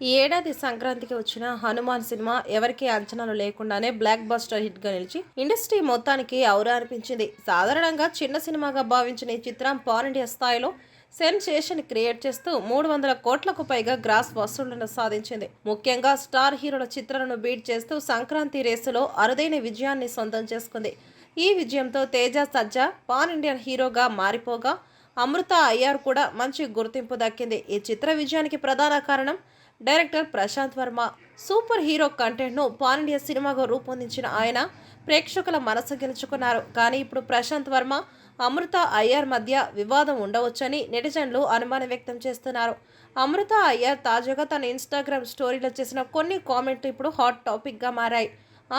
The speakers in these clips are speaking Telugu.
ఈ ఏడాది సంక్రాంతికి వచ్చిన హనుమాన్ సినిమా ఎవరికీ అంచనాలు లేకుండానే బ్లాక్ బస్టర్ హిట్ గా నిలిచి ఇండస్ట్రీ మొత్తానికి ఔరా అనిపించింది. సాధారణంగా చిన్న సినిమాగా భావించిన ఈ చిత్రం పాన్ ఇండియా స్థాయిలో సెన్సేషన్ క్రియేట్ చేస్తూ 300 కోట్లకు పైగా గ్రాస్ వసూళ్లను సాధించింది. ముఖ్యంగా స్టార్ హీరోల చిత్రాలను బీట్ చేస్తూ సంక్రాంతి రేసులో అరుదైన విజయాన్ని సొంతం చేసుకుంది. ఈ విజయంతో తేజ సజ్జా పాన్ ఇండియన్ హీరోగా మారిపోగా అమృత అయ్యార్ కూడా మంచి గుర్తింపు దక్కింది. ఈ చిత్ర విజయానికి ప్రధాన కారణం director Prashanth Varma. Super hero కంటెంట్ను పాన్ ఇండియా సినిమాగా రూపొందించిన ఆయన ప్రేక్షకుల మనసు గెలుచుకున్నారు. కానీ ఇప్పుడు ప్రశాంత్ వర్మ, అమృత అయ్యర్ మధ్య వివాదం ఉండవచ్చని నెటిజన్లు అనుమానం వ్యక్తం చేస్తున్నారు. అమృత అయ్యర్ తాజాగా తన ఇన్స్టాగ్రామ్ స్టోరీలో చేసిన కొన్ని కామెంట్లు ఇప్పుడు హాట్ టాపిక్గా మారాయి.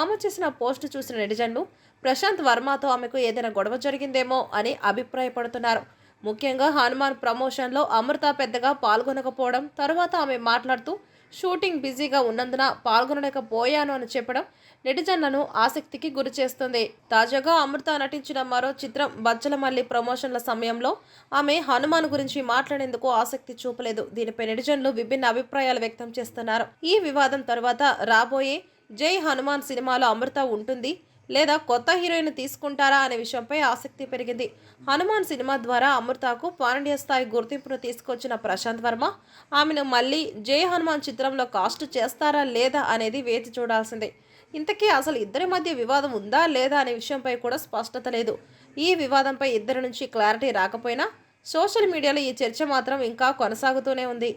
ఆమె చేసిన పోస్ట్ చూసిన నెటిజన్లు ప్రశాంత్ వర్మతో ఆమెకు ఏదైనా గొడవ జరిగిందేమో అని అభిప్రాయపడుతున్నారు. ముఖ్యంగా హనుమాన్ ప్రమోషన్లో అమృత పెద్దగా పాల్గొనకపోవడం, తరువాత ఆమె మాట్లాడుతూ షూటింగ్ బిజీగా ఉన్నందున పాల్గొనలేకపోయాను అని చెప్పడం నెటిజన్లను ఆసక్తికి గురి చేస్తుంది. తాజాగా అమృత నటించిన మరో చిత్రం బచ్చలమల్లి ప్రమోషన్ల సమయంలో ఆమె హనుమాన్ గురించి మాట్లాడేందుకు ఆసక్తి చూపలేదు. దీనిపై నెటిజన్లు విభిన్న అభిప్రాయాలు వ్యక్తం చేస్తున్నారు. ఈ వివాదం తర్వాత రాబోయే జై హనుమాన్ సినిమాలో అమృత ఉంటుంది లేదా కొత్త హీరోయిన్ తీసుకుంటారా అనే విషయంపై ఆసక్తి పెరిగింది. హనుమాన్ సినిమా ద్వారా అమృతకు పాన్ ఇండియా స్థాయి గుర్తింపును తీసుకొచ్చిన ప్రశాంత్ వర్మ ఆమెను మళ్ళీ జై హనుమాన్ చిత్రంలో కాస్ట్ చేస్తారా లేదా అనేది వేచి చూడాల్సిందే. ఇంతకీ అసలు ఇద్దరి మధ్య వివాదం ఉందా లేదా అనే విషయంపై కూడా స్పష్టత లేదు. ఈ వివాదంపై ఇద్దరి నుంచి క్లారిటీ రాకపోయినా సోషల్ మీడియాలో ఈ చర్చ మాత్రం ఇంకా కొనసాగుతూనే ఉంది.